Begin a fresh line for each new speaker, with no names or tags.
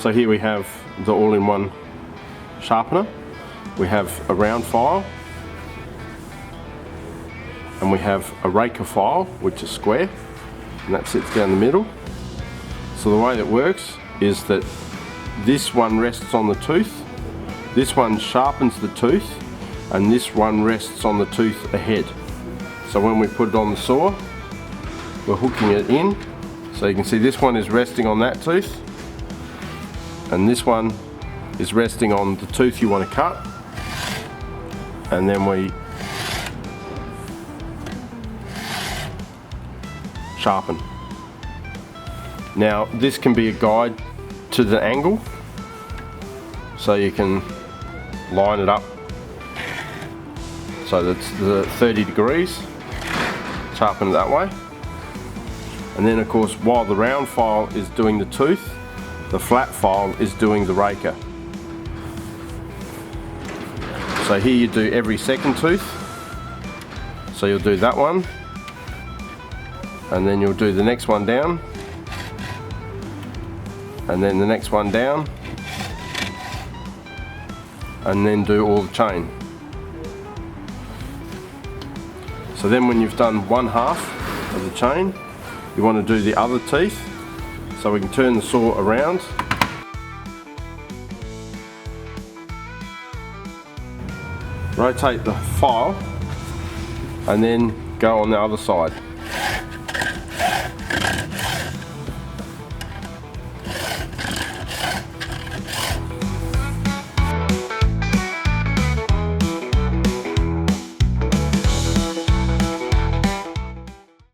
So here we have the all-in-one sharpener. We have a round file, and we have a raker file, which is square, and that sits down the middle. So the way that works is that this one rests on the tooth, this one sharpens the tooth, and this one rests on the tooth ahead. So when we put it on the saw, we're hooking it in. So you can see this one is resting on that tooth, and this one is resting on the tooth you want to cut, and then we sharpen. Now this can be a guide to the angle, so you can line it up so that's the 30 degrees, sharpen it that way. And then of course, while the round file is doing the tooth, the flat file is doing the raker. So here you do every second tooth. So you'll do that one, and then you'll do the next one down, and then the next one down, and then do all the chain. So then when you've done one half of the chain, you want to do the other teeth. So we can turn the saw around, rotate the file, and then go on the other side.